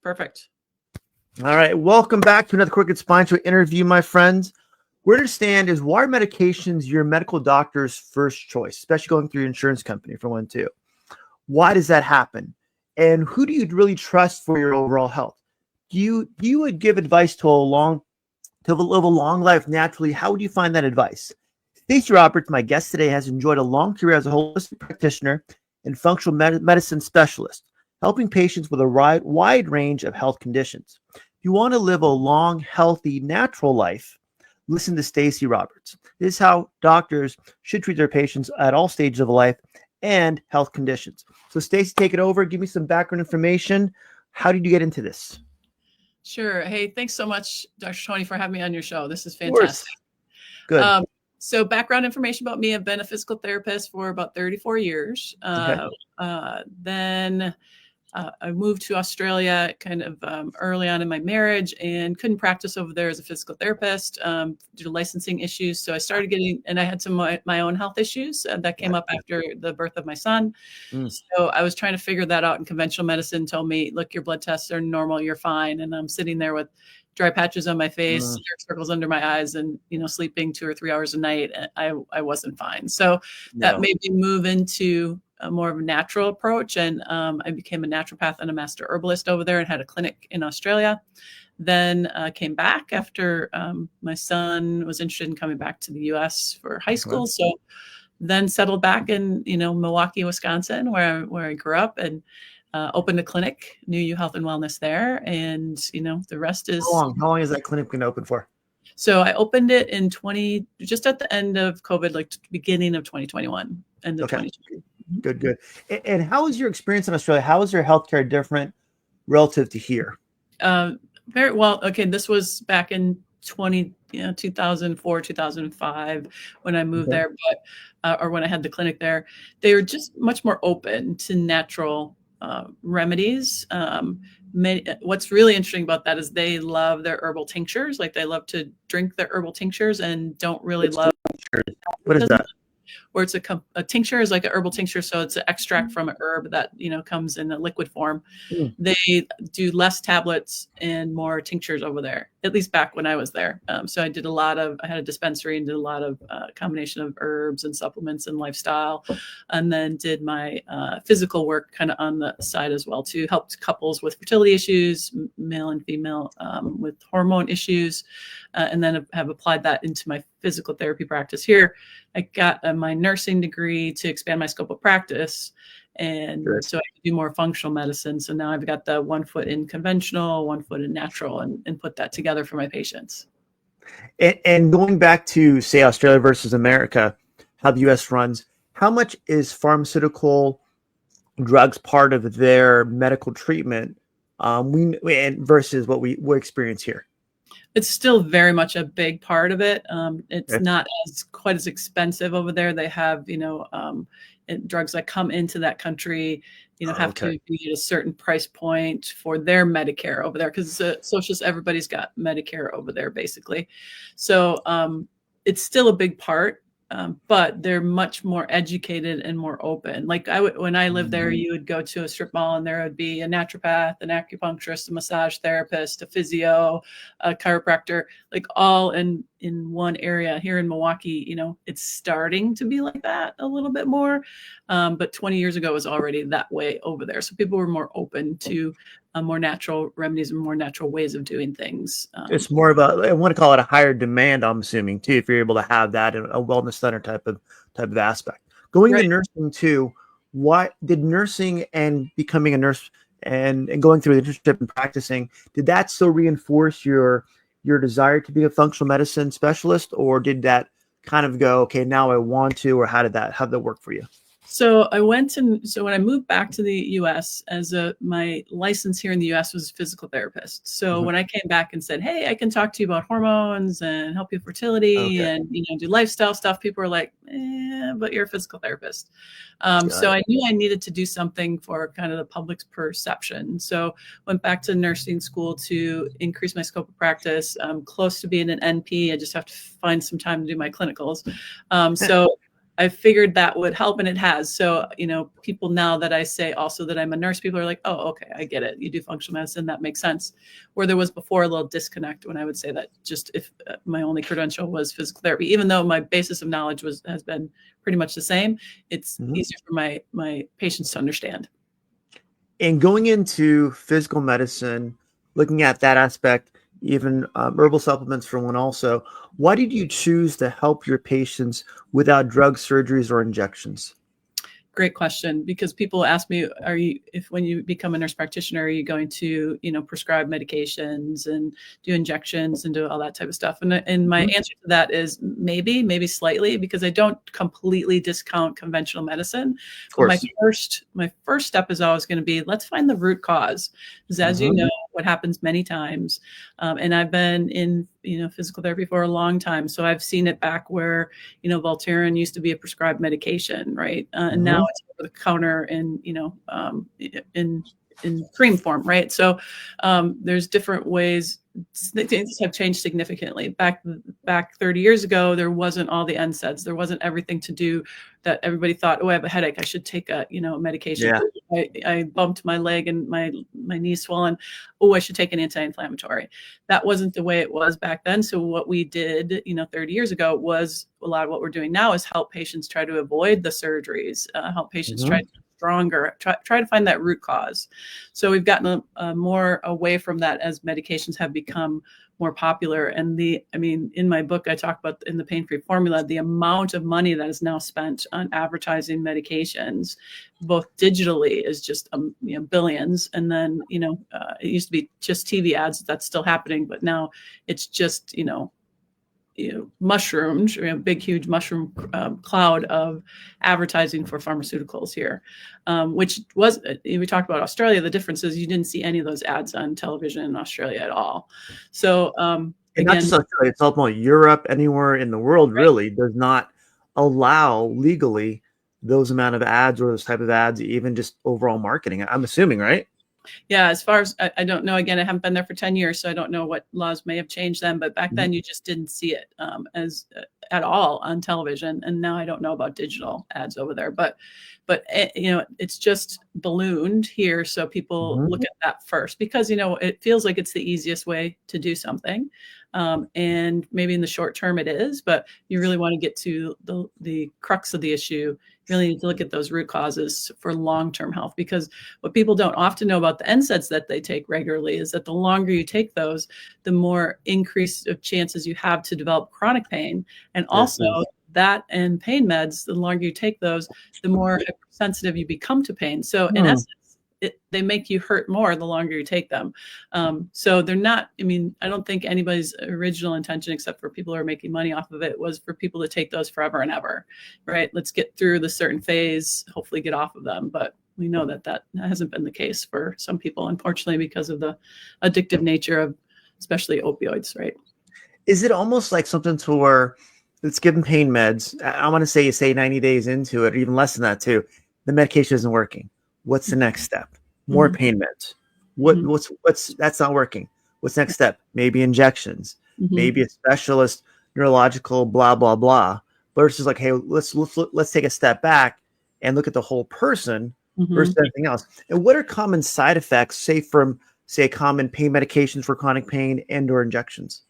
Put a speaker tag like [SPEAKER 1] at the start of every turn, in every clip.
[SPEAKER 1] Perfect.
[SPEAKER 2] All right. Welcome back to another Crooked Spine Show interview, my friends. Where to stand is why are medications your medical doctor's first choice, especially going through your insurance company for one, too? Why does that happen? And who do you really trust for your overall health? You would give advice to live a long life naturally. How would you find that advice? Stacey Roberts, my guest today, has enjoyed a long career as a holistic practitioner and functional medicine specialist, helping patients with a wide range of health conditions. If you want to live a long, healthy, natural life, listen to Stacey Roberts. This is how doctors should treat their patients at all stages of life and health conditions. So Stacey, take it over. Give me some background information. How did you get into this?
[SPEAKER 1] Sure. Hey, thanks so much, Dr. Tony, for having me on your show. This is fantastic.
[SPEAKER 2] Good.
[SPEAKER 1] So background information about me, I've been a physical therapist for about 34 years. Then I moved to Australia kind of early on in my marriage and couldn't practice over there as a physical therapist due to licensing issues. So I started and I had some of my own health issues that came up after the birth of my son. So I was trying to figure that out, and conventional medicine told me, look, your blood tests are normal, you're fine. And I'm sitting there with dry patches on my face, dark circles under my eyes, and, sleeping 2 or 3 hours a night. And I wasn't fine. So that made me move into more of a natural approach. And I became a naturopath and a master herbalist over there and had a clinic in Australia. Then came back after my son was interested in coming back to the US for high school. So then settled back in, Milwaukee, Wisconsin, where I grew up, and opened a clinic, New You Health and Wellness there. And, the rest is...
[SPEAKER 2] How long is that clinic going to open for?
[SPEAKER 1] So I opened it in just at the end of COVID, like beginning of 2021, end of 2020.
[SPEAKER 2] Good. And how was your experience in Australia? How is your healthcare different relative to here?
[SPEAKER 1] Very well. Okay. This was back in 2004, 2005, when I moved there, or when I had the clinic there. They were just much more open to natural remedies. What's really interesting about that is they love their herbal tinctures. Like, they love to drink their herbal tinctures and don't really love...
[SPEAKER 2] What is that?
[SPEAKER 1] Where it's a tincture is like an herbal tincture. So it's an extract from an herb that, comes in a liquid form. They do less tablets and more tinctures over there, at least back when I was there. So I had a dispensary and did a lot of combination of herbs and supplements and lifestyle, and then did my physical work kind of on the side as well, to help couples with fertility issues, male and female, with hormone issues. And then have applied that into my physical therapy practice here. I got my nursing degree to expand my scope of practice. And so I can do more functional medicine. So now I've got the 1 foot in conventional, 1 foot in natural, and put that together for my patients.
[SPEAKER 2] And going back to, say, Australia versus America, how the U.S. runs, how much is pharmaceutical drugs part of their medical treatment versus what we experience here?
[SPEAKER 1] It's still very much a big part of it. It's not quite as expensive over there. They have, drugs that come into that country, have to be at a certain price point for their Medicare over there, because socialist, everybody's got Medicare over there, basically. So it's still a big part. But they're much more educated and more open. Like when I lived there, you would go to a strip mall and there would be a naturopath, an acupuncturist, a massage therapist, a physio, a chiropractor, like all in one area. Here in Milwaukee, it's starting to be like that a little bit more. But 20 years ago, it was already that way over there. So people were more open to more natural remedies and more natural ways of doing things.
[SPEAKER 2] It's more of I want to call it a higher demand, I'm assuming, too, if you're able to have that in a wellness center type of aspect. Going to nursing too, why did nursing and becoming a nurse and going through the internship and practicing, did that still reinforce your desire to be a functional medicine specialist, or did that kind of go, okay, now I want to, or how did that work for you?
[SPEAKER 1] So when I moved back to the U.S., my license here in the U.S. was physical therapist. So when I came back and said, hey, I can talk to you about hormones and help you with fertility and, do lifestyle stuff, people were like, but you're a physical therapist. So I knew I needed to do something for kind of the public's perception. So went back to nursing school to increase my scope of practice. I'm close to being an NP. I just have to find some time to do my clinicals. So I figured that would help, and it has. So, people now that I say also that I'm a nurse, people are like, oh, okay, I get it. You do functional medicine. That makes sense. Where there was before a little disconnect when I would say that just if my only credential was physical therapy, even though my basis of knowledge has been pretty much the same, it's easier for my patients to understand.
[SPEAKER 2] And going into physical medicine, looking at that aspect, even herbal supplements for one also, why did you choose to help your patients without drug surgeries or injections?
[SPEAKER 1] Great question, because people ask me, when you become a nurse practitioner, are you going to, prescribe medications and do injections and do all that type of stuff? And my answer to that is maybe slightly, because I don't completely discount conventional medicine. But my first step is always going to be, let's find the root cause. Because as you know, what happens many times, and I've been in physical therapy for a long time, so I've seen it back where Voltaren used to be a prescribed medication, right? And now it's over the counter in cream form, right? So there's different ways. Things have changed significantly. Back 30 years ago, there wasn't all the NSAIDs. There wasn't everything to do that everybody thought, oh, I have a headache, I should take a medication.
[SPEAKER 2] Yeah.
[SPEAKER 1] I bumped my leg and my knee swollen. Oh, I should take an anti-inflammatory. That wasn't the way it was back then. So what we did, 30 years ago was a lot of what we're doing now is help patients try to avoid the surgeries, help patients try to be stronger, try to find that root cause. So we've gotten more away from that as medications have become more popular. And in my book, I talk about in the pain-free formula, the amount of money that is now spent on advertising medications, both digitally is just billions. And then, it used to be just TV ads. That's still happening, but now it's just, mushrooms, big, huge mushroom cloud of advertising for pharmaceuticals here, which was, we talked about Australia. The difference is you didn't see any of those ads on television in Australia at all. So,
[SPEAKER 2] and not just Australia, it's all Europe, anywhere in the world really does not allow legally those amount of ads or those type of ads, even just overall marketing, I'm assuming, right?
[SPEAKER 1] Yeah, as far as I don't know, again, I haven't been there for 10 years, so I don't know what laws may have changed then, but back then you just didn't see it as at all on television. And now I don't know about digital ads over there, but it's just ballooned here. So people look at that first because, it feels like it's the easiest way to do something. And maybe in the short term it is, but you really want to get to the crux of the issue. You really need to look at those root causes for long-term health, because what people don't often know about the NSAIDs that they take regularly is that the longer you take those, the more increase of chances you have to develop chronic pain. And also that and pain meds, the longer you take those, the more sensitive you become to pain. So in essence, they make you hurt more the longer you take them. So they're not, I don't think anybody's original intention, except for people who are making money off of it, was for people to take those forever and ever, right? Let's get through the certain phase, hopefully get off of them. But we know that hasn't been the case for some people, unfortunately, because of the addictive nature of especially opioids, right?
[SPEAKER 2] Is it almost like something to where let's give them pain meds? I want to say 90 days into it, or even less than that too, the medication isn't working. What's the next step? More pain meds. What's that's not working. What's the next step? Maybe injections, maybe a specialist, neurological, blah, blah, blah. Versus like, hey, let's take a step back and look at the whole person versus anything else. And what are common side effects, say common pain medications for chronic pain and or injections?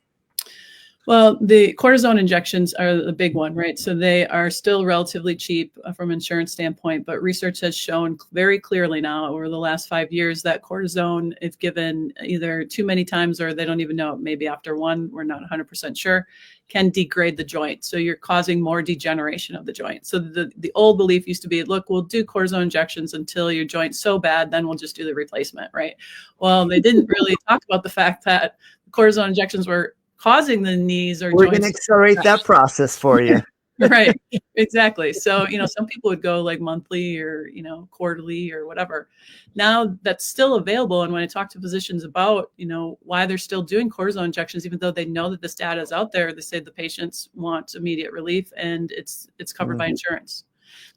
[SPEAKER 1] Well, the cortisone injections are the big one, right? So they are still relatively cheap from an insurance standpoint, but research has shown very clearly now over the last 5 years that cortisone, if given either too many times or they don't even know, maybe after one, we're not 100% sure, can degrade the joint. So you're causing more degeneration of the joint. So the old belief used to be, look, we'll do cortisone injections until your joint's so bad, then we'll just do the replacement, right? Well, they didn't really talk about the fact that cortisone injections were causing the knees or
[SPEAKER 2] we're going to accelerate that process for you.
[SPEAKER 1] Right, exactly. So some people would go like monthly or quarterly or whatever. Now that's still available, and when I talk to physicians about why they're still doing cortisone injections, even though they know that this data is out there, they say the patients want immediate relief and it's covered by insurance.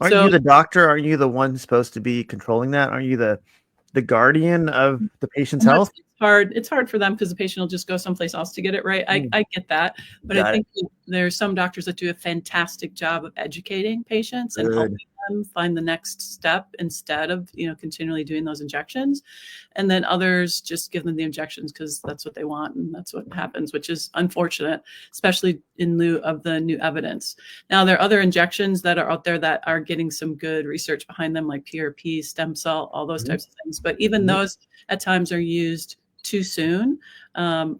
[SPEAKER 2] Aren't you the doctor? Aren't you the one supposed to be controlling that? Aren't you the guardian of the patient's health?
[SPEAKER 1] It's hard. It's hard for them because the patient will just go someplace else to get it right. I get that. But I think there's some doctors that do a fantastic job of educating patients and helping them find the next step instead of, continually doing those injections. And then others just give them the injections because that's what they want. And that's what happens, which is unfortunate, especially in lieu of the new evidence. Now, there are other injections that are out there that are getting some good research behind them, like PRP, stem cell, all those types of things. But even those at times are used too soon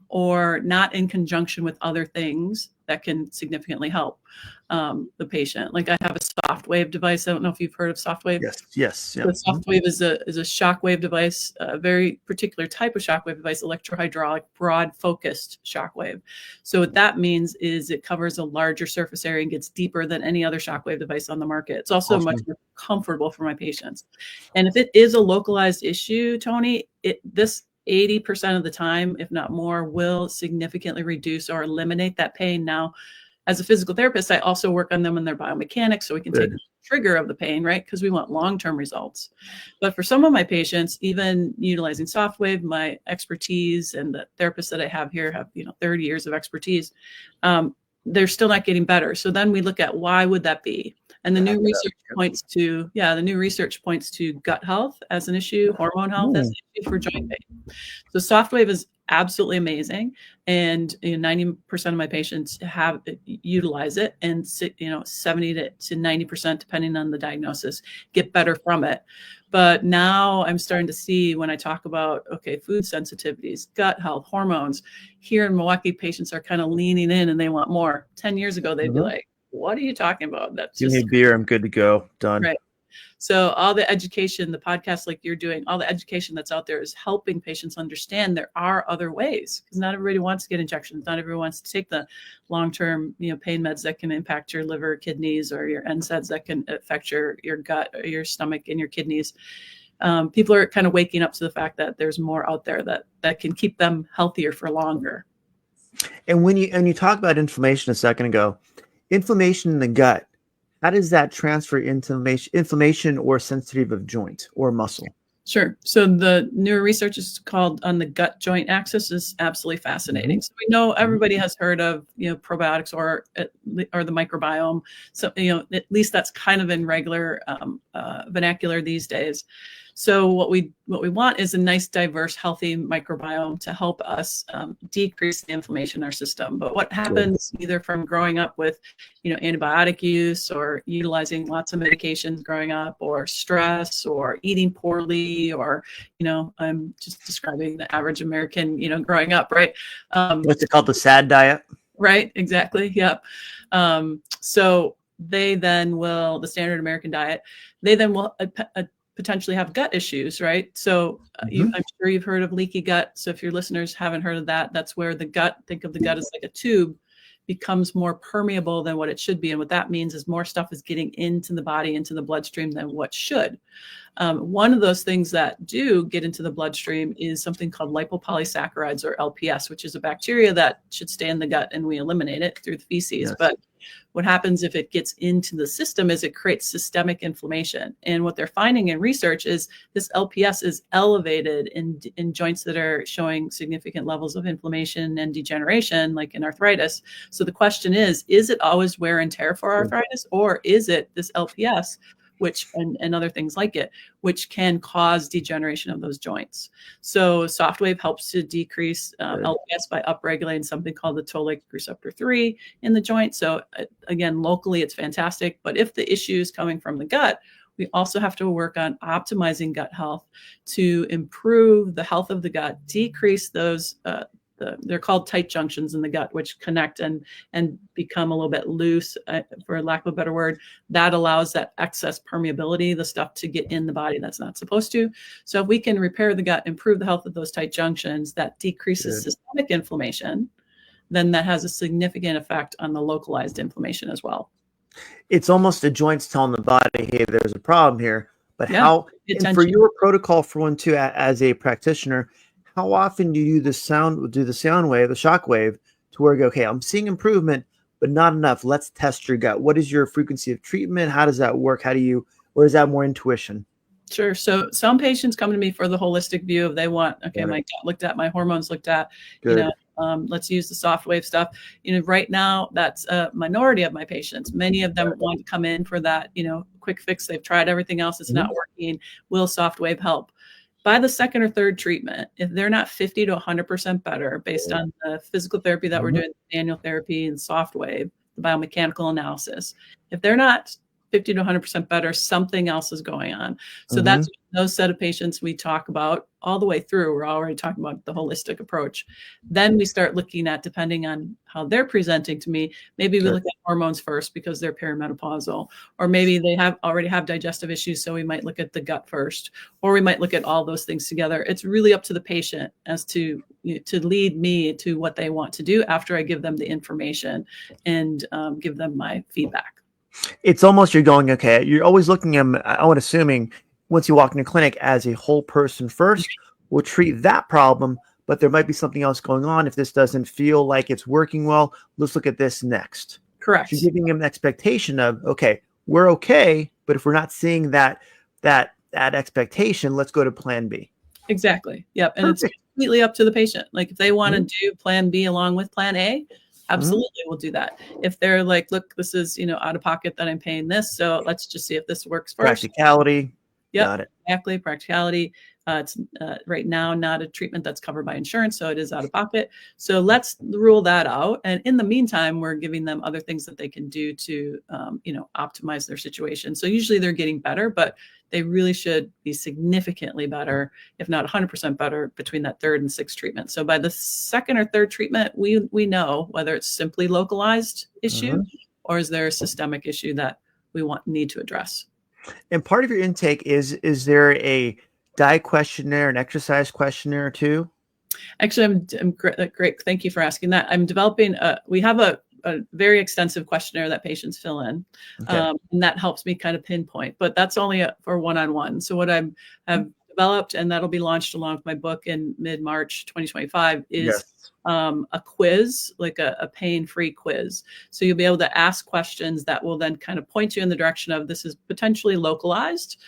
[SPEAKER 1] or not in conjunction with other things that can significantly help the patient. Like I have a soft wave device. I don't know if you've heard of soft wave.
[SPEAKER 2] Yes.
[SPEAKER 1] The soft wave is a shock wave device, a very particular type of shock wave device, electrohydraulic, broad focused shock wave. So what that means is it covers a larger surface area and gets deeper than any other shock wave device on the market. It's also much more comfortable for my patients. And if it is a localized issue, Tony, this 80% of the time, if not more, will significantly reduce or eliminate that pain. Now, as a physical therapist, I also work on them and their biomechanics so we can take the trigger of the pain, right? Because we want long-term results. But for some of my patients, even utilizing soft wave, my expertise and the therapists that I have here have 30 years of expertise, they're still not getting better. So then we look at why would that be? And the new research points to gut health as an issue, hormone health as an issue for joint pain. So soft wave is absolutely amazing, and 90% of my patients utilize it, and 70 to 90%, depending on the diagnosis, get better from it. But now I'm starting to see when I talk about food sensitivities, gut health, hormones. Here in Milwaukee, patients are kind of leaning in and they want more. 10 years ago, they'd be like, "What are you talking about? That's
[SPEAKER 2] give me a beer. I'm good to go. Done."
[SPEAKER 1] Right. So all the education, the podcasts like you're doing, all the education that's out there is helping patients understand there are other ways, because not everybody wants to get injections. Not everyone wants to take the long-term, pain meds that can impact your liver, kidneys, or your NSAIDs that can affect your gut, or your stomach and your kidneys. People are kind of waking up to the fact that there's more out there that can keep them healthier for longer.
[SPEAKER 2] And when you talk about inflammation a second ago, inflammation in the gut, how does that transfer inflammation or sensitivity of joint or muscle?
[SPEAKER 1] Sure. So the newer research is called on the gut joint axis is absolutely fascinating. So we know everybody has heard of, probiotics or the microbiome. So, at least that's kind of in regular vernacular these days. So what we want is a nice, diverse, healthy microbiome to help us decrease the inflammation in our system. But what happens either from growing up with, antibiotic use or utilizing lots of medications growing up, or stress, or eating poorly, or, I'm just describing the average American, growing up, right?
[SPEAKER 2] What's it called? The SAD diet?
[SPEAKER 1] Right. Exactly. Yep. So they then will, the standard American diet, they then will potentially have gut issues, right? So I'm sure you've heard of leaky gut. So if your listeners haven't heard of that, that's where the gut, think of the gut as like a tube, becomes more permeable than what it should be. And what that means is more stuff is getting into the body, into the bloodstream than what should. One of those things that do get into the bloodstream is something called lipopolysaccharides, or LPS, which is a bacteria that should stay in the gut, and we eliminate it through the feces. Yes. But what happens if it gets into the system is it creates systemic inflammation. And what they're finding in research is this LPS is elevated in joints that are showing significant levels of inflammation and degeneration, like in arthritis. So the question is it always wear and tear for arthritis, or is it this LPS, which and other things like it, which can cause degeneration of those joints? So soft wave helps to decrease LPS by upregulating something called the toll-like receptor 3 in the joint. So again, locally, it's fantastic. But if the issue is coming from the gut, we also have to work on optimizing gut health to improve the health of the gut, decrease those they're called tight junctions in the gut, which connect and become a little bit loose, for lack of a better word. That allows that excess permeability, the stuff to get in the body that's not supposed to. So if we can repair the gut, improve the health of those tight junctions, that decreases systemic inflammation, then that has a significant effect on the localized inflammation as well.
[SPEAKER 2] It's almost the joints telling the body, hey, there's a problem here. But how, and for your protocol for one too, as a practitioner, how often do you do the sound wave, the shock wave, to where you go, okay, I'm seeing improvement, but not enough. Let's test your gut. What is your frequency of treatment? How does that work? Or is that more intuition?
[SPEAKER 1] Sure. So some patients come to me for the holistic view of they want, okay,
[SPEAKER 2] Got
[SPEAKER 1] my
[SPEAKER 2] it.
[SPEAKER 1] gut looked at, my hormones looked at,
[SPEAKER 2] Good.
[SPEAKER 1] let's use the soft wave stuff. Right now, that's a minority of my patients. Many of them want to come in for that, quick fix. They've tried everything else. It's not working. Will soft wave help? By the second or third treatment, if they're not 50 to 100% better based on the physical therapy that we're doing, manual therapy and soft wave, the biomechanical analysis, if they're not 50 to 100% better, something else is going on. So that's those set of patients we talk about all the way through. We're already talking about the holistic approach. Then we start looking at, depending on how they're presenting to me, maybe we look at hormones first because they're perimenopausal, or maybe they already have digestive issues. So we might look at the gut first, or we might look at all those things together. It's really up to the patient as to lead me to what they want to do after I give them the information and give them my feedback.
[SPEAKER 2] It's almost you're going, okay, you're always looking at them, I'm assuming, once you walk in the clinic as a whole person first, we'll treat that problem, but there might be something else going on. If this doesn't feel like it's working well, let's look at this next.
[SPEAKER 1] Correct.
[SPEAKER 2] So you're giving them an expectation of, okay, we're okay, but if we're not seeing that expectation, let's go to plan B.
[SPEAKER 1] Exactly. Yep. And
[SPEAKER 2] Perfect.
[SPEAKER 1] It's completely up to the patient. Like if they want to do plan B along with plan A, absolutely we'll do that. If they're like, look, this is, out of pocket that I'm paying this, so let's just see if this works first.
[SPEAKER 2] Practicality.
[SPEAKER 1] Yep,
[SPEAKER 2] got it.
[SPEAKER 1] Exactly. Practicality. It's right now not a treatment that's covered by insurance, so it is out of pocket. So let's rule that out. And in the meantime, we're giving them other things that they can do to, optimize their situation. So usually they're getting better, but they really should be significantly better, if not 100% better, between that third and sixth treatment. So by the second or third treatment, we know whether it's simply localized issue or is there a systemic issue that we need to address.
[SPEAKER 2] And part of your intake is there a diet questionnaire, an exercise questionnaire too?
[SPEAKER 1] Actually, I'm great. Thank you for asking that. I'm developing, we have a very extensive questionnaire that patients fill in. And that helps me kind of pinpoint, but that's only for one-on-one. So what I've developed, and that'll be launched along with my book in mid-March 2025, is a quiz, like a pain-free quiz. So you'll be able to ask questions that will then kind of point you in the direction of, this is potentially localized,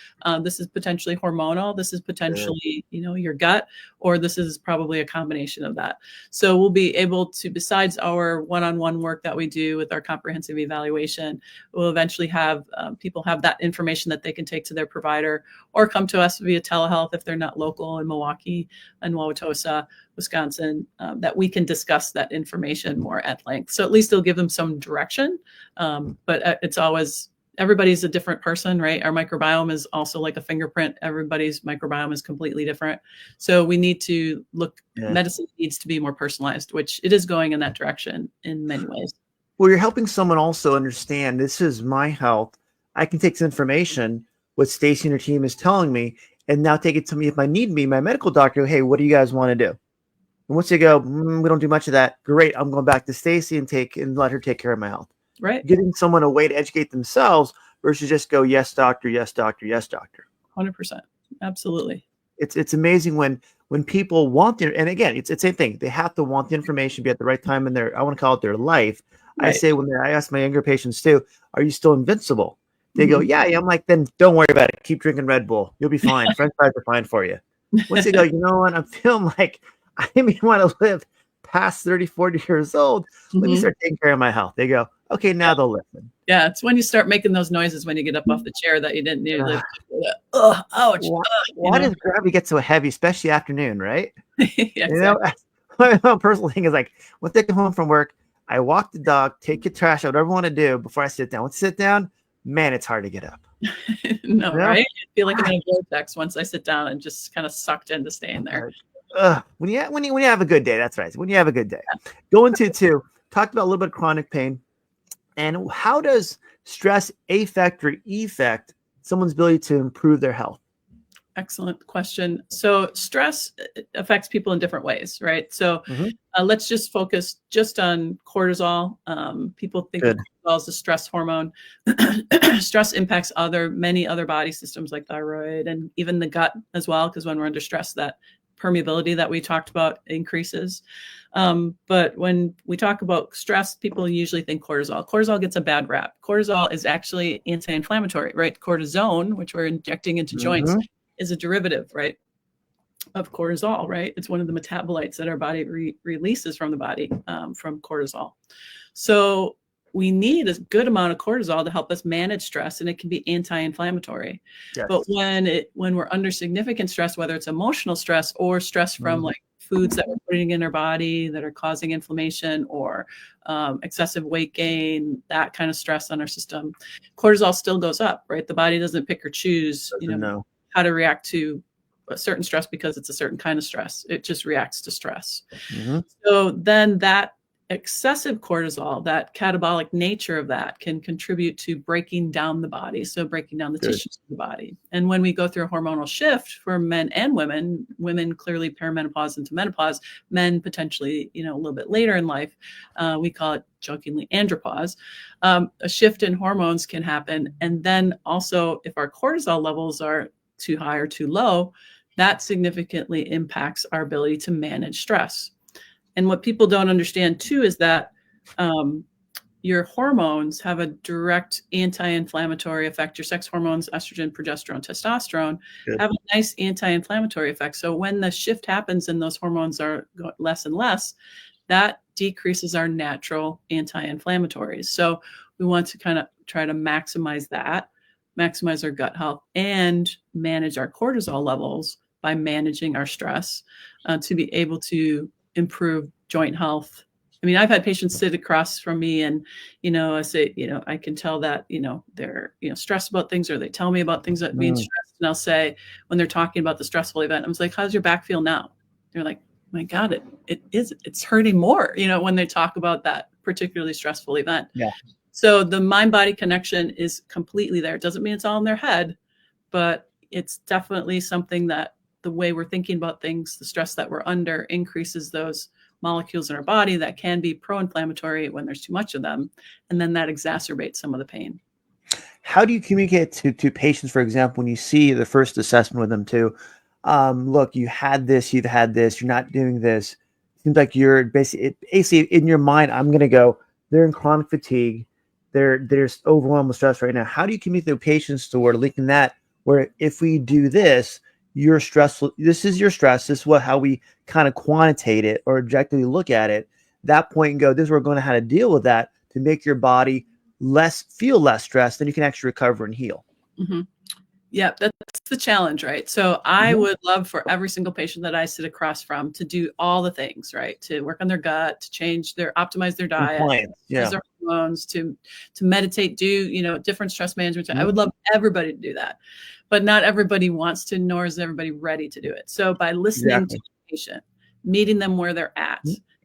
[SPEAKER 1] this is potentially hormonal, this is potentially, your gut, or this is probably a combination of that. So we'll be able to, besides our one-on-one work that we do with our comprehensive evaluation, we'll eventually have people have that information that they can take to their provider or come to us via telehealth if they're not local in Milwaukee and Wauwatosa, Wisconsin, that we can discuss that information more at length. So at least it'll give them some direction. But it's always, everybody's a different person, right? Our microbiome is also like a fingerprint. Everybody's microbiome is completely different. So we need to look, medicine needs to be more personalized, which it is going in that direction in many ways.
[SPEAKER 2] Well, you're helping someone also understand, this is my health. I can take this information, what Stacey and her team is telling me, and now take it to me if I need me, my medical doctor. Hey, what do you guys want to do? And once they go, we don't do much of that. Great. I'm going back to Stacey and let her take care of my health.
[SPEAKER 1] Right.
[SPEAKER 2] Giving someone a way to educate themselves versus just go, yes, doctor, yes, doctor, yes, doctor.
[SPEAKER 1] 100%. Absolutely.
[SPEAKER 2] It's amazing when people want and again, it's the same thing. They have to want the information, be at the right time in their, I want to call it their life. Right. I say I ask my younger patients too, are you still invincible? They go, yeah. I'm like, then don't worry about it. Keep drinking Red Bull. You'll be fine. French fries are fine for you. Once they go, you know what? I'm feeling like I may want to live past 30, 40 years old. Let me start taking care of my health. They go, okay, now they'll listen.
[SPEAKER 1] Yeah, it's when you start making those noises when you get up off the chair that you didn't need. Oh, ouch.
[SPEAKER 2] Why does gravity get so heavy, especially afternoon, right?
[SPEAKER 1] Exactly.
[SPEAKER 2] My personal thing is like, when I come home from work, I walk the dog, take your trash out, whatever I want to do before I sit down. Once I sit down, man, it's hard to get up.
[SPEAKER 1] No, right? I feel like I'm in a vortex once I sit down and just kind of sucked into staying there.
[SPEAKER 2] When you have a good day, that's right. When you have a good day. Going to talked about a little bit of chronic pain, and how does stress affect or effect someone's ability to improve their health?
[SPEAKER 1] Excellent question. So stress affects people in different ways, right? So let's just focus just on cortisol. People think of cortisol as a stress hormone. Stress impacts many other body systems like thyroid and even the gut as well, because when we're under stress, that permeability that we talked about increases. But when we talk about stress, people usually think cortisol. Cortisol gets a bad rap. Cortisol is actually anti-inflammatory, right? Cortisone, which we're injecting into joints, is a derivative, right, of cortisol, right? It's one of the metabolites that our body releases from the body, from cortisol. So we need a good amount of cortisol to help us manage stress, and it can be anti-inflammatory.
[SPEAKER 2] Yes.
[SPEAKER 1] But when we're under significant stress, whether it's emotional stress or stress from like foods that we're putting in our body that are causing inflammation, or excessive weight gain, that kind of stress on our system, cortisol still goes up, right? The body doesn't pick or choose, how to react to a certain stress because it's a certain kind of stress. It just reacts to stress. So then that excessive cortisol, that catabolic nature of that, can contribute to breaking down the body. So breaking down the tissues of the body. And when we go through a hormonal shift for men and women clearly perimenopause into menopause, men potentially, a little bit later in life, we call it jokingly andropause. A shift in hormones can happen. And then also if our cortisol levels are too high or too low, that significantly impacts our ability to manage stress. And what people don't understand too is that your hormones have a direct anti-inflammatory effect. Your sex hormones, estrogen, progesterone, testosterone, have a nice anti-inflammatory effect. So when the shift happens and those hormones are less and less, that decreases our natural anti-inflammatories. So we want to kind of try to maximize that, maximize our gut health, and manage our cortisol levels by managing our stress, to be able to improve joint health. I mean, I've had patients sit across from me and, I say, I can tell that, they're, stressed about things, or they tell me about things that being stressed. And I'll say, when they're talking about the stressful event, I was like, how's your back feel now? They're like, my God, it's hurting more, when they talk about that particularly stressful event.
[SPEAKER 2] Yeah.
[SPEAKER 1] So the mind-body connection is completely there. It doesn't mean it's all in their head, but it's definitely something that the way we're thinking about things, the stress that we're under, increases those molecules in our body that can be pro-inflammatory when there's too much of them. And then that exacerbates some of the pain.
[SPEAKER 2] How do you communicate to patients, for example, when you see the first assessment with them too? Look, you've had this, you're not doing this. It seems like you're basically in your mind, I'm going to go, they're in chronic fatigue. There's overwhelming stress right now. How do you communicate to patients to where linking that, where if we do this, you're stressful. This is your stress. This is how we kind of quantitate it or objectively look at it. That point and go, this is we're going to how to deal with that to make your body feel less stressed, then you can actually recover and heal.
[SPEAKER 1] Yeah, that's the challenge, right? So I would love for every single patient that I sit across from to do all the things, right? To work on their gut, to optimize their diet, their hormones, to meditate, do, different stress management. I would love everybody to do that, but not everybody wants to, nor is everybody ready to do it. So by listening to the patient, meeting them where they're at,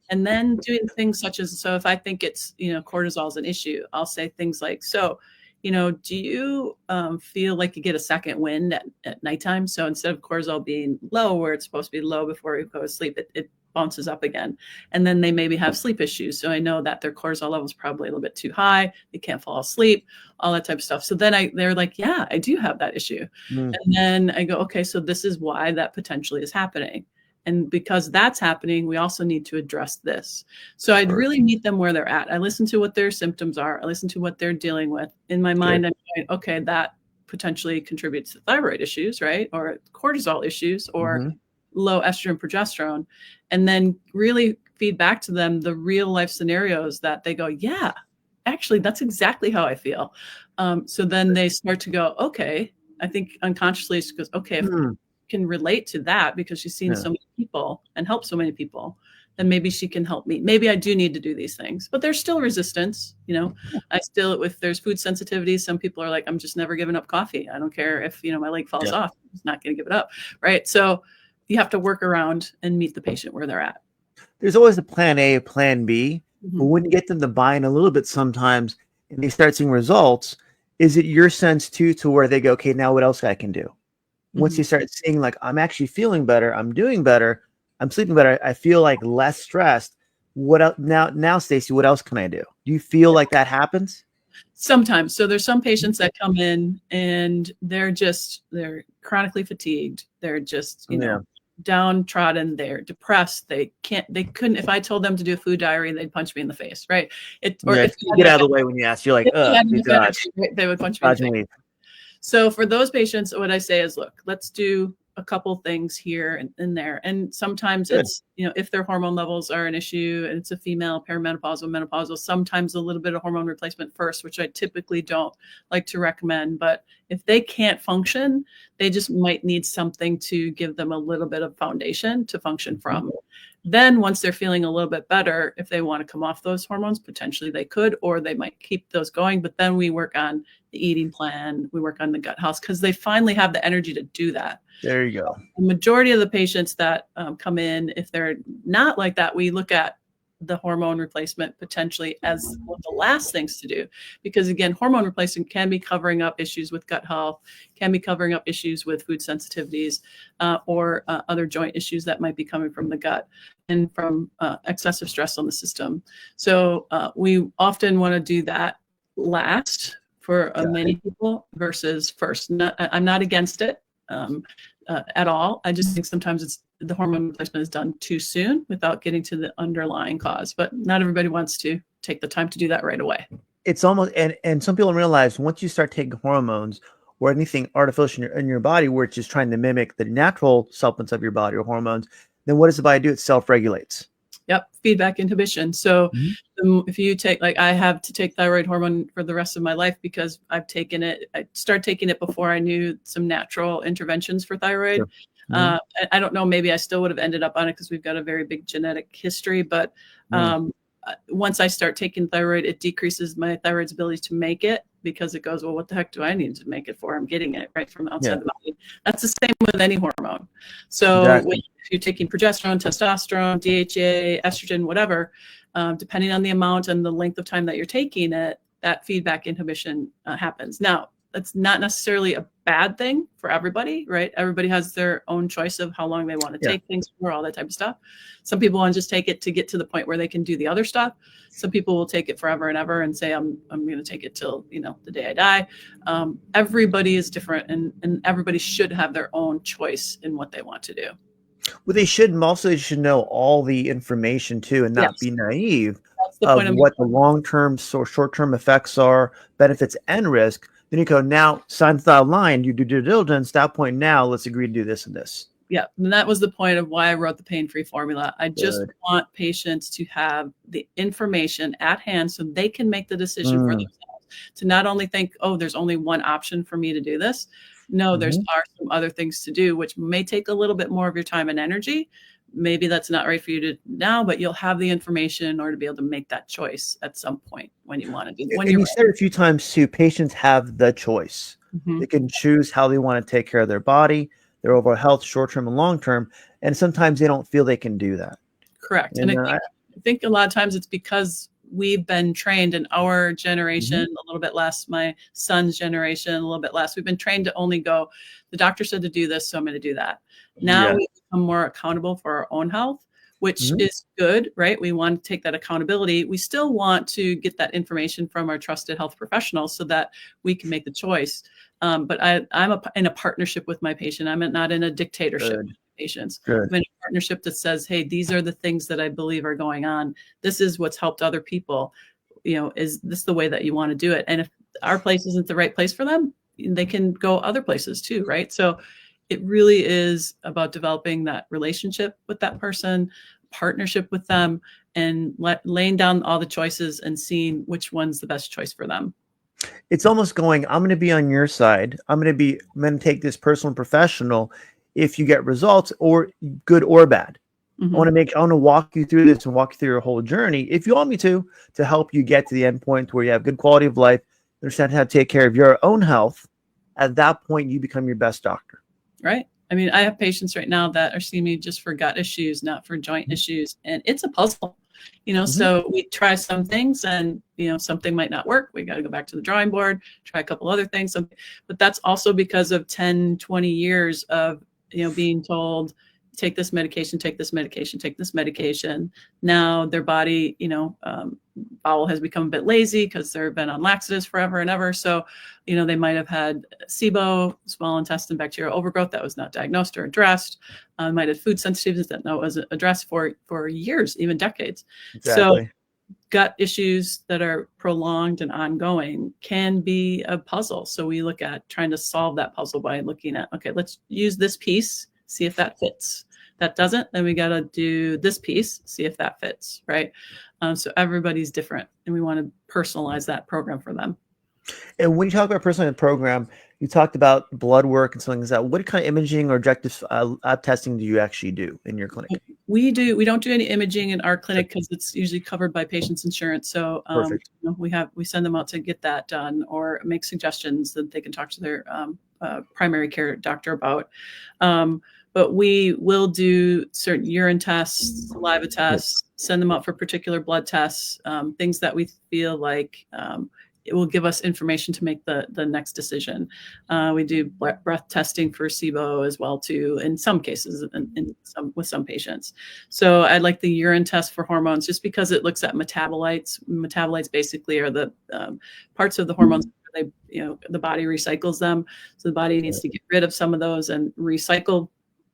[SPEAKER 1] and then doing things such as, so if I think it's, cortisol is an issue, I'll say things like, so, do you feel like you get a second wind at nighttime? So instead of cortisol being low, where it's supposed to be low before you go to sleep, it bounces up again. And then they maybe have sleep issues. So I know that their cortisol level is probably a little bit too high. They can't fall asleep, all that type of stuff. So then they're like, yeah, I do have that issue. And then I go, okay, so this is why that potentially is happening. And because that's happening, we also need to address this. So I'd really meet them where they're at. I listen to what their symptoms are. I listen to what they're dealing with. In my mind, I'm going, okay, that potentially contributes to thyroid issues, right? Or cortisol issues, or low estrogen, progesterone. And then really feed back to them the real life scenarios that they go, yeah, actually, that's exactly how I feel. So then they start to go, okay, I think unconsciously it goes, okay, if can relate to that because she's seen so many people and helped so many people, then maybe she can help me. Maybe I do need to do these things, but there's still resistance. I still, if there's food sensitivity, some people are like, I'm just never giving up coffee. I don't care if, my leg falls off. I'm just not going to give it up. Right. So you have to work around and meet the patient where they're at.
[SPEAKER 2] There's always a plan A, a plan B, but when you get them to buy in a little bit sometimes and they start seeing results, is it your sense too, to where they go, okay, now what else I can do? Once you start seeing like, I'm actually feeling better, I'm doing better, I'm sleeping better, I feel like less stressed. What else now, Stacey, what else can I do? Do you feel like that happens?
[SPEAKER 1] Sometimes. So there's some patients that come in and they're chronically fatigued. They're just, downtrodden, they're depressed. They couldn't, if I told them to do a food diary, they'd punch me in the face. Right.
[SPEAKER 2] If you get out of the way when you ask, you're like,
[SPEAKER 1] they would punch me in the face. So for those patients, what I say is, look, let's do a couple things here and in there. And sometimes
[SPEAKER 2] Good.
[SPEAKER 1] it's, if their hormone levels are an issue and it's a female, perimenopausal, menopausal, sometimes a little bit of hormone replacement first, which I typically don't like to recommend. But if they can't function, they just might need something to give them a little bit of foundation to function from. Then once they're feeling a little bit better, if they want to come off those hormones, potentially they could, or they might keep those going. But then we work on the eating plan, we work on the gut health, because they finally have the energy to do that.
[SPEAKER 2] There you go.
[SPEAKER 1] The majority of the patients that come in, if they're not like that, we look at the hormone replacement potentially as one of the last things to do. Because again, hormone replacement can be covering up issues with gut health, can be covering up issues with food sensitivities, or other joint issues that might be coming from the gut and from excessive stress on the system. So we often want to do that last for many people versus first. I'm not against it at all. I just think sometimes the hormone replacement is done too soon without getting to the underlying cause, but not everybody wants to take the time to do that right away.
[SPEAKER 2] It's almost, and some people realize once you start taking hormones or anything artificial in your body, where it's just trying to mimic the natural supplements of your body or hormones, then what does the body do? It self-regulates.
[SPEAKER 1] Yep. Feedback inhibition. So if you take, like I have to take thyroid hormone for the rest of my life because I've taken it. I started taking it before I knew some natural interventions for thyroid. Sure. I don't know, maybe I still would have ended up on it because we've got a very big genetic history, but once I start taking thyroid, it decreases my thyroid's ability to make it because it goes, well, what the heck do I need to make it for? I'm getting it right from outside the body. That's the same with any hormone. So if you're taking progesterone, testosterone, DHA, estrogen, whatever, depending on the amount and the length of time that you're taking it, that feedback inhibition happens. Now, that's not necessarily a bad thing for everybody, right? Everybody has their own choice of how long they want to take things for, all that type of stuff. Some people want to just take it to get to the point where they can do the other stuff. Some people will take it forever and ever and say, I'm going to take it till, the day I die. Everybody is different and everybody should have their own choice in what they want to do.
[SPEAKER 2] Well, they should, and also they should know all the information too, and not be naive of what the long-term or short-term effects are, benefits and risk. Then you go, now signs the line, you do due diligence, that point now, let's agree to do this and this. Yeah.
[SPEAKER 1] And that was the point of why I wrote the pain-free formula. I just want patients to have the information at hand so they can make the decision for themselves. To not only think, oh, there's only one option for me to do this. No, there are some other things to do, which may take a little bit more of your time and energy. Maybe that's not right for you to now, but you'll have the information in order to be able to make that choice at some point when you want to do it.
[SPEAKER 2] And you said it a few times too, patients have the choice. They can choose how they want to take care of their body, their overall health, short-term and long-term. And sometimes they don't feel they can do that.
[SPEAKER 1] Correct. And I think a lot of times it's because we've been trained in our generation, a little bit less, my son's generation, a little bit less. We've been trained to only go, the doctor said to do this, so I'm going to do that. Now we become more accountable for our own health, which is good, right? We want to take that accountability. We still want to get that information from our trusted health professionals so that we can make the choice. But I'm in a partnership with my patient. I'm not in a dictatorship with patients. I'm in a partnership that says, hey, these are the things that I believe are going on. This is what's helped other people. Is this the way that you want to do it? And if our place isn't the right place for them, they can go other places too, right? So it really is about developing that relationship with that person, partnership with them, and laying down all the choices and seeing which one's the best choice for them.
[SPEAKER 2] It's almost going, I'm going to be on your side. I'm going to take this personal and professional if you get results, or good or bad. I want to walk you through this and walk you through your whole journey, if you want me to help you get to the end point where you have good quality of life, understand how to take care of your own health. At that point, you become your best doctor.
[SPEAKER 1] Right. I mean, I have patients right now that are seeing me just for gut issues, not for joint issues. And it's a puzzle, so we try some things and, something might not work. We got to go back to the drawing board, try a couple other things. But that's also because of 10, 20 years of, being told, take this medication, take this medication, take this medication. Now their body, bowel has become a bit lazy because they've been on laxatives forever and ever. So, they might have had SIBO, small intestine bacterial overgrowth, that was not diagnosed or addressed. Might have food sensitivities that wasn't addressed for years, even decades.
[SPEAKER 2] Exactly.
[SPEAKER 1] So gut issues that are prolonged and ongoing can be a puzzle. So we look at trying to solve that puzzle by looking at, okay, let's use this piece, see if that fits. That doesn't, then we got to do this piece, see if that fits, right? So everybody's different, and we want to personalize that program for them.
[SPEAKER 2] And when you talk about personalized program, you talked about blood work and something like that. What kind of imaging or objective lab testing do you actually do in your clinic?
[SPEAKER 1] We don't do any imaging in our clinic because it's usually covered by patient's insurance. So we send them out to get that done or make suggestions that they can talk to their primary care doctor about. But we will do certain urine tests, saliva tests, send them out for particular blood tests, things that we feel like it will give us information to make the next decision. We do breath testing for SIBO as well too, in some cases, with some patients. So I like the urine test for hormones just because it looks at metabolites. Metabolites basically are the parts of the hormones where the body recycles them. So the body needs to get rid of some of those and recycle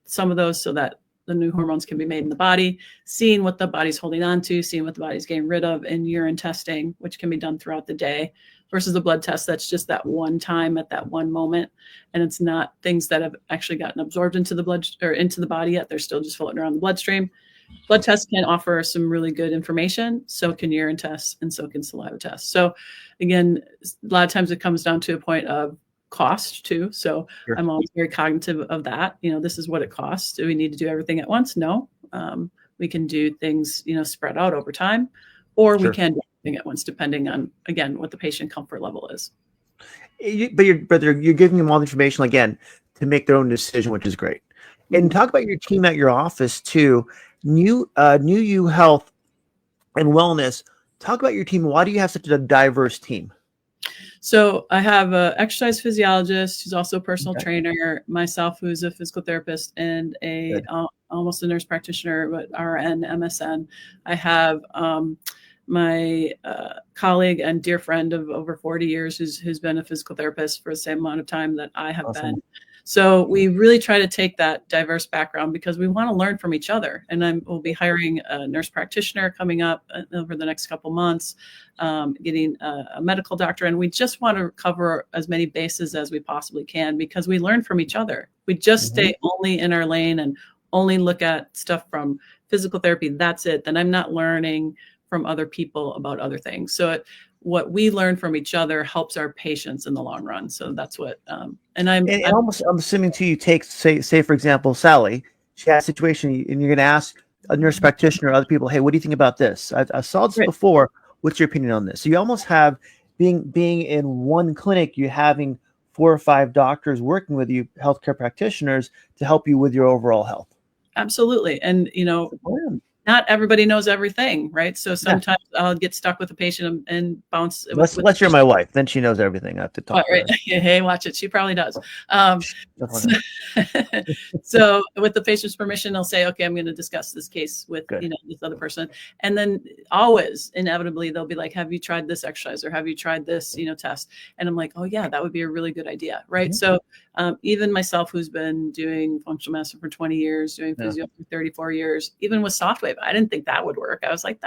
[SPEAKER 1] some of those so that the new hormones can be made in the body, seeing what the body's holding on to, seeing what the body's getting rid of, and urine testing, which can be done throughout the day, versus a blood test that's just that one time at that one moment. And it's not things that have actually gotten absorbed into the blood or into the body yet. They're still just floating around the bloodstream. Blood tests can offer some really good information. So can urine tests and so can saliva tests. So again, a lot of times it comes down to a point of cost too. So sure. I'm always very cognitive of that. This is what it costs. Do we need to do everything at once? No. We can do things, spread out over time, or sure. We can do everything at once, depending on, again, what the patient comfort level is.
[SPEAKER 2] But you're giving them all the information, again, to make their own decision, which is great. And talk about your team at your office too. New You Health and Wellness. Talk about your team. Why do you have such a diverse team?
[SPEAKER 1] So I have an exercise physiologist who's also a personal trainer, myself who's a physical therapist, and almost a nurse practitioner, but RN, MSN. I have my colleague and dear friend of over 40 years who's been a physical therapist for the same amount of time that I have been. So we really try to take that diverse background because we want to learn from each other. And we'll be hiring a nurse practitioner coming up over the next couple months, getting a medical doctor. And we just want to cover as many bases as we possibly can because we learn from each other. We just stay only in our lane and only look at stuff from physical therapy. That's it. Then I'm not learning from other people about other things. So what we learn from each other helps our patients in the long run. So that's what, I'm
[SPEAKER 2] assuming too, you take, say, for example, Sally, she has a situation and you're going to ask a nurse practitioner or other people, hey, what do you think about this? I saw this before. What's your opinion on this? So you almost have being in one clinic, you having 4 or 5 doctors working with you, healthcare practitioners, to help you with your overall health.
[SPEAKER 1] Absolutely. And, not everybody knows everything, right? So sometimes I'll get stuck with a patient and bounce.
[SPEAKER 2] Unless you're my wife, then she knows everything. I have to talk to her.
[SPEAKER 1] Hey, watch it. She probably does. So with the patient's permission, they'll say, okay, I'm going to discuss this case with, this other person. And then always, inevitably, they'll be like, have you tried this exercise or have you tried this, test? And I'm like, oh yeah, that would be a really good idea. Right. So even myself, who's been doing functional medicine for 20 years, doing physio for 34 years, even with SoftWave, I didn't think that would work. I was like,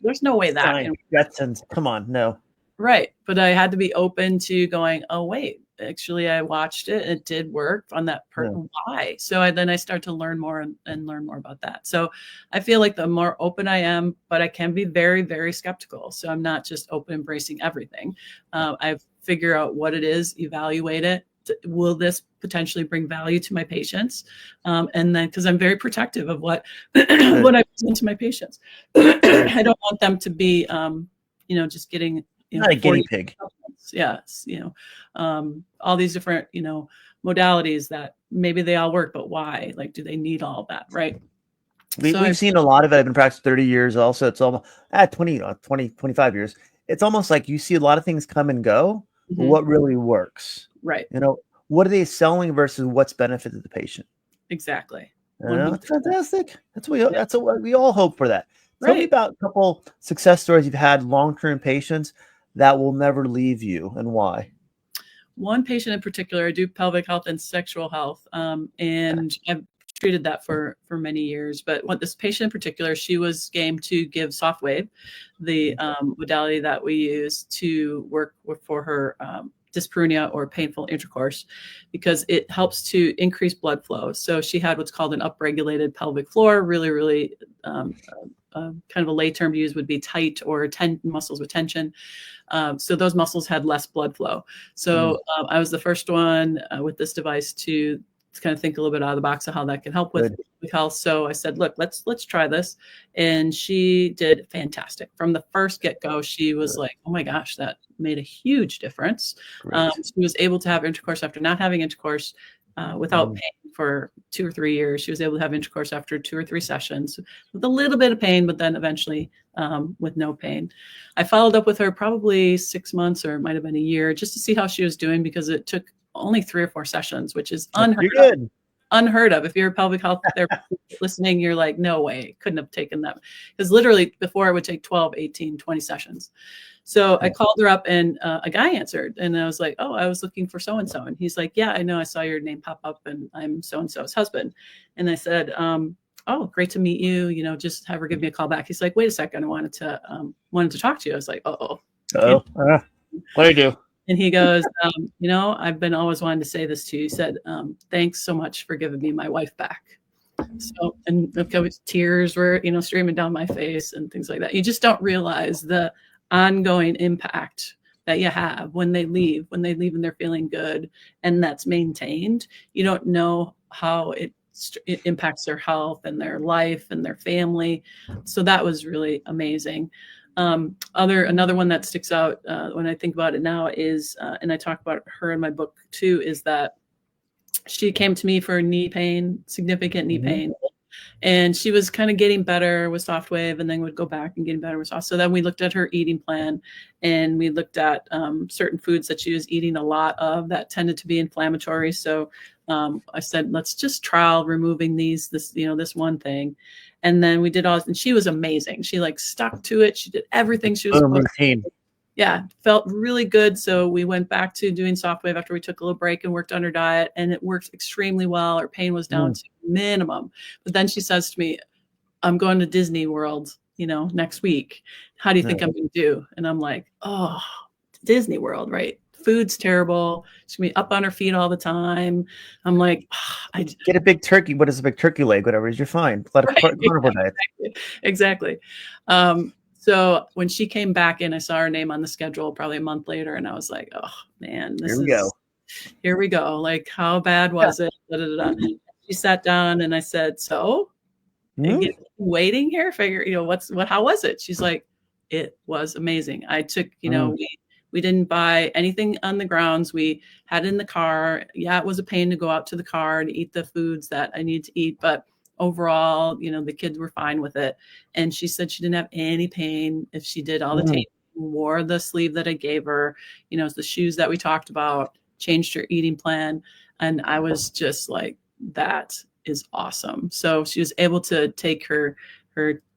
[SPEAKER 1] there's no way that can work.
[SPEAKER 2] Come on, no.
[SPEAKER 1] Right. But I had to be open to going, oh, wait, actually, I watched it. It did work on that person. Why? So then I start to learn more and learn more about that. So I feel like the more open I am, but I can be very, very skeptical. So I'm not just open, embracing everything. I figure out what it is, evaluate it. Will this potentially bring value to my patients? And then, because I'm very protective of what what I present to my patients, I don't want them to be, just getting
[SPEAKER 2] not a guinea pig.
[SPEAKER 1] Yes, all these different, modalities that maybe they all work, but why? Like, do they need all of that? Right.
[SPEAKER 2] We've seen a lot of it. I've been practicing 30 years. Also, it's almost 25 years. It's almost like you see a lot of things come and go. But what really works?
[SPEAKER 1] Right.
[SPEAKER 2] What are they selling versus what's benefited the patient?
[SPEAKER 1] Exactly.
[SPEAKER 2] That's fantastic. That's what we all hope for that. Tell me about a couple success stories you've had, long-term patients that will never leave you and why.
[SPEAKER 1] One patient in particular, I do pelvic health and sexual health. And I've treated that for many years. But what this patient in particular, she was game to give soft wave, the modality that we use to work for her dyspareunia or painful intercourse, because it helps to increase blood flow. So she had what's called an upregulated pelvic floor, really kind of a lay term to use would be tight or muscles with tension. So those muscles had less blood flow. So I was the first one with this device to kind of think a little bit out of the box of how that can help with health. So I said, look, let's try this. And she did fantastic. From the first get-go, she was like, oh my gosh, that made a huge difference. She was able to have intercourse after not having intercourse without pain for 2 or 3 years. She was able to have intercourse after 2 or 3 sessions with a little bit of pain, but then eventually with no pain. I followed up with her probably 6 months, or it might have been a year, just to see how she was doing, because it took only 3 or 4 sessions, which is unheard of. If you're a pelvic health therapist listening, you're like, no way, couldn't have taken that. Because literally before it would take 12, 18, 20 sessions. So I called her up and a guy answered, and I was like, oh, I was looking for so-and-so. And he's like, yeah, I know, I saw your name pop up and I'm so-and-so's husband. And I said, oh, great to meet you. You know, just have her give me a call back. He's like, wait a second, I wanted to talk to you. I was like, what do you do? And he goes, you know, I've been always wanting to say this to you. He said, thanks so much for giving me my wife back. So, and of course, tears were, you know, streaming down my face and things like that. You just don't realize the ongoing impact that you have when they leave and they're feeling good, and that's maintained. You don't know how it impacts their health and their life and their family. So that was really amazing. Another one that sticks out when I think about it now is, and I talk about her in my book too, is that she came to me for knee pain, significant knee pain. And she was kind of getting better with soft wave, and then would go back and getting better with soft. So then we looked at her eating plan, and we looked at certain foods that she was eating a lot of that tended to be inflammatory. So I said, let's just trial removing this one thing. And then we did all, and she was amazing. She like stuck to it. She did everything she was supposed to do. Yeah, felt really good. So we went back to doing soft wave after we took a little break and worked on her diet, and it worked extremely well. Her pain was down to minimum. But then she says to me, I'm going to Disney World, you know, next week. How do you think I'm going to do? And I'm like, oh, Disney World, right? Food's terrible. She's going to be up on her feet all the time. I'm like,
[SPEAKER 2] get a big turkey. What is a big turkey leg? Whatever is, you're fine. Let a carnivore diet.
[SPEAKER 1] Exactly. So when she came back in, I saw her name on the schedule probably a month later, and I was like, oh man, here we go. Like, how bad was it? Da, da, da, da. She sat down and I said, so waiting here, figure, you know, how was it? She's like, it was amazing. I took, you know, we didn't buy anything on the grounds. We had it in the car. Yeah, it was a pain to go out to the car to eat the foods that I need to eat, but overall, you know, the kids were fine with it. And she said she didn't have any pain if she did all the tape, wore the sleeve that I gave her, you know, the shoes that we talked about, changed her eating plan. And I was just like, that is awesome. So she was able to take her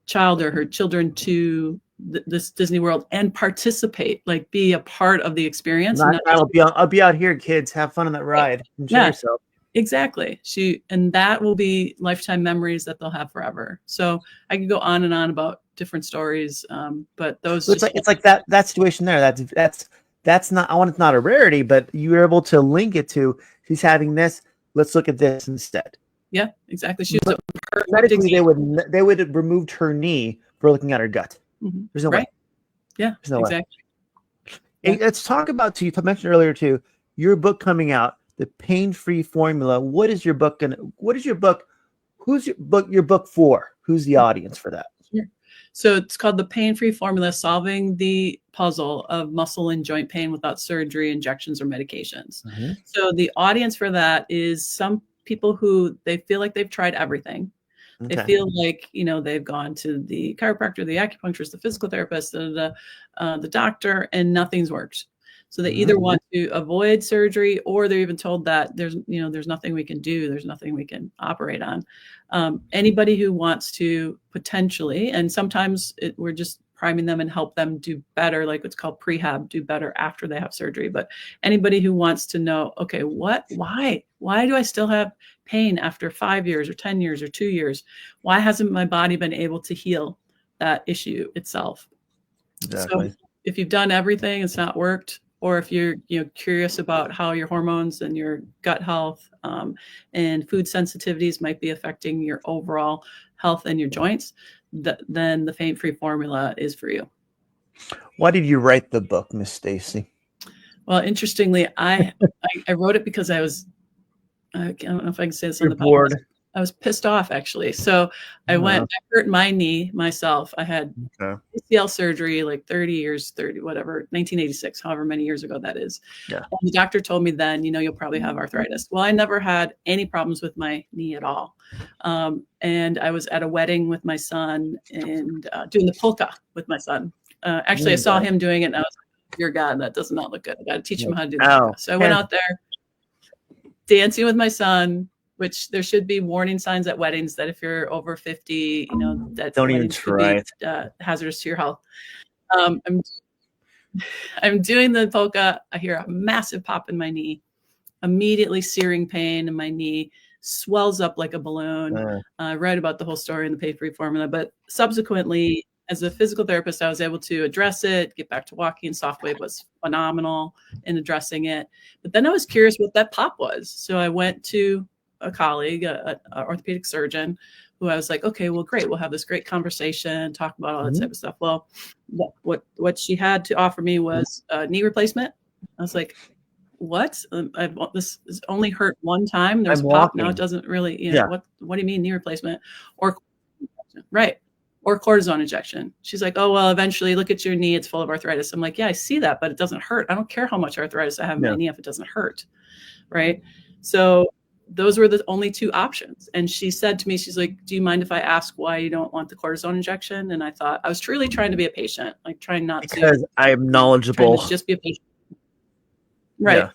[SPEAKER 1] child or her children to this Disney World and participate, like be a part of the experience.
[SPEAKER 2] I'll be out here, kids. Have fun on that ride. Enjoy yourself.
[SPEAKER 1] Exactly. And that will be lifetime memories that they'll have forever. So I could go on and on about different stories, but those.
[SPEAKER 2] It's like that situation there. That's not. I want it's not a rarity, but you were able to link it to she's having this. Let's look at this instead.
[SPEAKER 1] Yeah, exactly. She was
[SPEAKER 2] medically they would have removed her knee for looking at her gut. There's no way.
[SPEAKER 1] Yeah, there's no exactly.
[SPEAKER 2] Way. Let's talk about. You mentioned earlier too. Your book coming out. The Pain-Free Formula. What is your book? Who's your book for? Who's the audience for that?
[SPEAKER 1] Sure. So it's called The Pain-Free Formula, Solving the Puzzle of Muscle and Joint Pain Without Surgery, Injections, or Medications. So the audience for that is some people who they feel like they've tried everything. They feel like, you know, they've gone to the chiropractor, the acupuncturist, the physical therapist, the doctor, and nothing's worked. So they either want to avoid surgery, or they're even told that there's nothing we can do. There's nothing we can operate on. Anybody who wants to potentially, and sometimes we're just priming them and help them do better, like what's called prehab, do better after they have surgery. But anybody who wants to know, okay, why Why do I still have pain after 5 years or 10 years or 2 years? Why hasn't my body been able to heal that issue itself?
[SPEAKER 2] Exactly.
[SPEAKER 1] So if you've done everything, it's not worked, or if you're curious about how your hormones and your gut health and food sensitivities might be affecting your overall health and your joints, then the Pain Free Formula is for you.
[SPEAKER 2] Why did you write the book, Miss Stacey?
[SPEAKER 1] Well, interestingly, I wrote it because I don't know if I can say this on the podcast.
[SPEAKER 2] Bored.
[SPEAKER 1] I was pissed off, actually. So I hurt my knee myself. I had ACL surgery like 1986, however many years ago that is.
[SPEAKER 2] Yeah.
[SPEAKER 1] And the doctor told me then, you'll probably have arthritis. Well, I never had any problems with my knee at all. And I was at a wedding with my son and doing the polka with my son. Actually, I saw him doing it and I was like, dear God, that does not look good. I got to teach him how to do the polka. So I went out there dancing with my son, which there should be warning signs at weddings that if you're over 50, that
[SPEAKER 2] don't even try it.
[SPEAKER 1] Hazardous to your health. I'm doing the polka. I hear a massive pop in my knee, immediately searing pain in my knee, swells up like a balloon. I write about the whole story in the Pain Free Formula, but subsequently, as a physical therapist, I was able to address it, get back to walking. SoftWave was phenomenal in addressing it. But then I was curious what that pop was. So I went to a colleague, an orthopedic surgeon, who I was like, okay, well, great. We'll have this great conversation, talk about all that type of stuff. Well, what she had to offer me was a knee replacement. I was like, what? This is only hurt one time. There's pop. Now it doesn't really, what do you mean knee replacement? Or cortisone injection. She's like, oh, well, eventually look at your knee. It's full of arthritis. I'm like, yeah, I see that, but it doesn't hurt. I don't care how much arthritis I have in my knee if it doesn't hurt. Right. So those were the only two options. And she said to me, she's like, do you mind if I ask why you don't want the cortisone injection? And I thought I was truly trying to be a patient, like trying not
[SPEAKER 2] because I'm knowledgeable.
[SPEAKER 1] To just be a patient. Right. Yeah.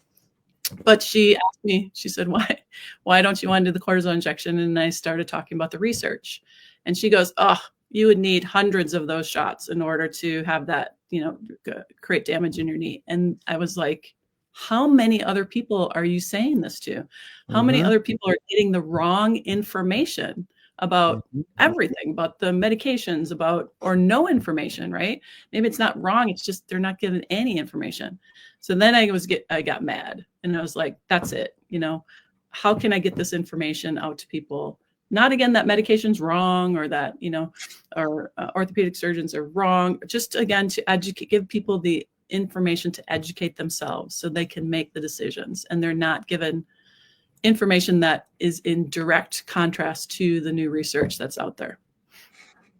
[SPEAKER 1] But she asked me, she said, why don't you want to do the cortisone injection? And I started talking about the research. And she goes, oh, you would need hundreds of those shots in order to have that, create damage in your knee. And I was like, how many other people are you saying this to? How many other people are getting the wrong information about everything, about the medications, or no information, right? Maybe it's not wrong. It's just, they're not given any information. So then I got mad and I was like, that's it. How can I get this information out to people? Not again, that medication's wrong or that, or orthopedic surgeons are wrong. Just again, to give people the information to educate themselves so they can make the decisions and they're not given information that is in direct contrast to the new research that's out there.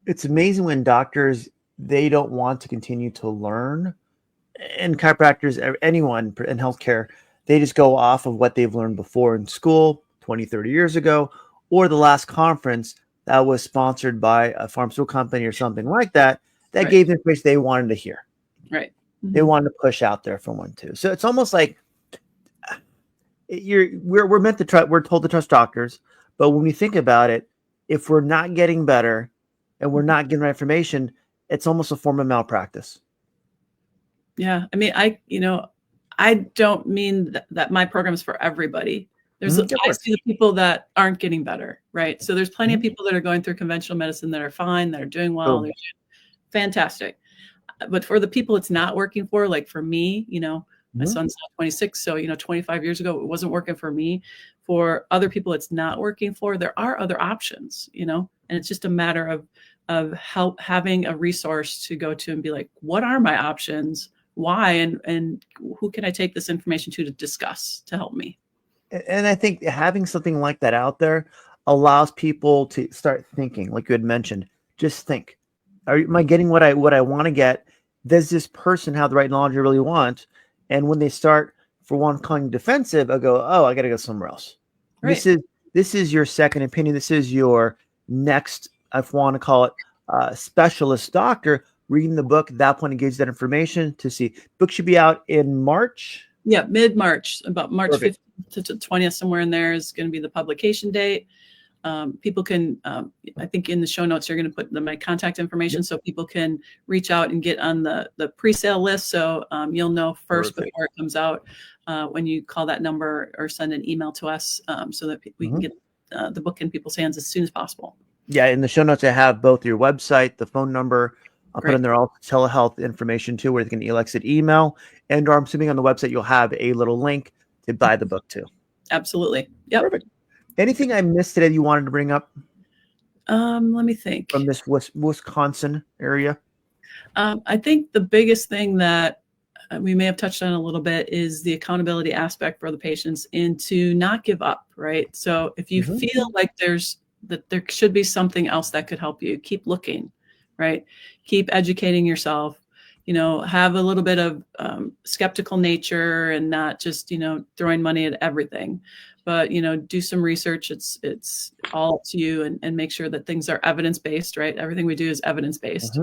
[SPEAKER 2] It's amazing when doctors, they don't want to continue to learn, and chiropractors, anyone in healthcare, they just go off of what they've learned before in school 20, 30 years ago, or the last conference that was sponsored by a pharmaceutical company or something like that, that gave the information they wanted to hear.
[SPEAKER 1] Right.
[SPEAKER 2] They wanted to push out there for one too. So it's almost like we're meant to try. We're told to trust doctors, but when we think about it, if we're not getting better and we're not getting right information, it's almost a form of malpractice.
[SPEAKER 1] Yeah, I mean, I don't mean that my program is for everybody. I see the people that aren't getting better, right? So there's plenty of people that are going through conventional medicine that are fine, that are doing well, they're doing fantastic. But for the people it's not working for, like for me, my son's now 26, so 25 years ago it wasn't working for me. For other people it's not working for. There are other options, and it's just a matter of having a resource to go to and be like, what are my options? Why and who can I take this information to discuss to help me?
[SPEAKER 2] And I think having something like that out there allows people to start thinking, like you had mentioned, just think, am I getting what I want to get? Does this person have the right knowledge I really want? And when they start, for one, calling defensive, I go, oh, I got to go somewhere else. Right. This is your second opinion. This is your next, I want to call it, specialist doctor reading the book. At that point, it gives that information to see. Book should be out in March.
[SPEAKER 1] Yeah, mid-March, about March 15th to 20th, somewhere in there is going to be the publication date. people can, I think in the show notes, you're going to put my contact information so people can reach out and get on the pre-sale list. So you'll know first before it comes out when you call that number or send an email to us so that we can get the book in people's hands as soon as possible.
[SPEAKER 2] Yeah, in the show notes, I have both your website, the phone number. I'll put in there all telehealth information too, where they can exit email. And or I'm assuming on the website, you'll have a little link to buy the book too.
[SPEAKER 1] Absolutely. Yep.
[SPEAKER 2] Perfect. Anything I missed today you wanted to bring up?
[SPEAKER 1] Let me think.
[SPEAKER 2] From this Wisconsin area?
[SPEAKER 1] I think the biggest thing that we may have touched on a little bit is the accountability aspect for the patients and to not give up, right? So if you feel like there should be something else that could help you, keep looking, right? Keep educating yourself, have a little bit of skeptical nature and not just, throwing money at everything, but, do some research. It's all up to you and make sure that things are evidence-based, right? Everything we do is evidence-based.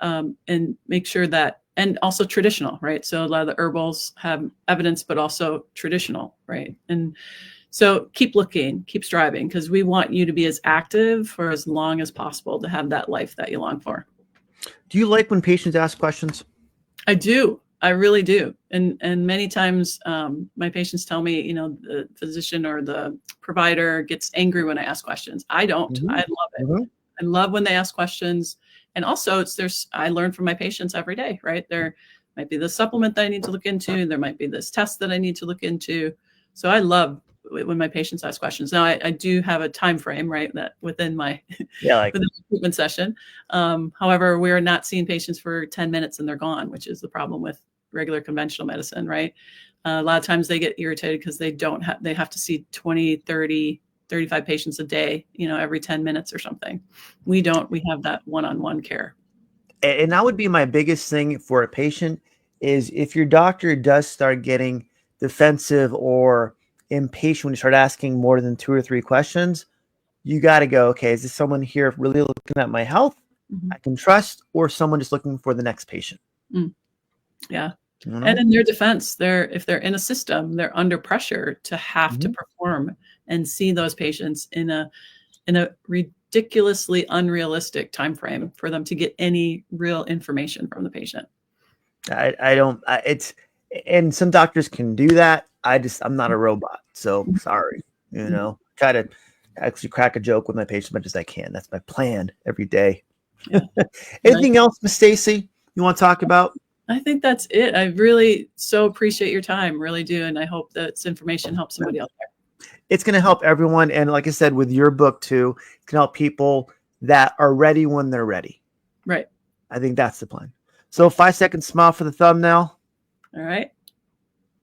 [SPEAKER 1] And make sure that, and also traditional, right? So a lot of the herbals have evidence, but also traditional, right? And so keep looking, keep striving, because we want you to be as active for as long as possible to have that life that you long for.
[SPEAKER 2] Do you like when patients ask questions?
[SPEAKER 1] I do. I really do. And many times my patients tell me, the physician or the provider gets angry when I ask questions. I don't. I love it. I love when they ask questions. And also I learn from my patients every day, right? There might be the supplement that I need to look into. There might be this test that I need to look into. So I love when my patients ask questions. Now I do have a time frame, right? That within my within the treatment session. However, we're not seeing patients for 10 minutes and they're gone, which is the problem with regular conventional medicine, right? A lot of times they get irritated because they have to see 20, 30, 35 patients a day, every 10 minutes or something. We have that one-on-one care.
[SPEAKER 2] And that would be my biggest thing for a patient is if your doctor does start getting defensive or impatient when you start asking more than 2 or 3 questions, you got to go, okay, is this someone here really looking at my health I can trust, or someone just looking for the next patient?
[SPEAKER 1] Yeah. And in their defense, if they're in a system, they're under pressure to have to perform and see those patients in a ridiculously unrealistic time frame for them to get any real information from the patient.
[SPEAKER 2] And some doctors can do that. I'm not a robot, so sorry. Try to actually crack a joke with my patients as much as I can. That's my plan every day. Yeah. Anything else, Miss Stacey, you want to talk about?
[SPEAKER 1] I think that's it. I really so appreciate your time, really do. And I hope that this information helps somebody out there.
[SPEAKER 2] It's going to help everyone. And like I said, with your book too, it can help people that are ready when they're ready.
[SPEAKER 1] Right.
[SPEAKER 2] I think that's the plan. So 5-second smile for the thumbnail.
[SPEAKER 1] All right.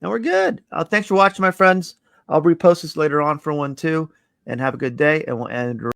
[SPEAKER 2] And we're good. Thanks for watching, my friends. I'll repost this later on for one too. And have a good day. And we'll end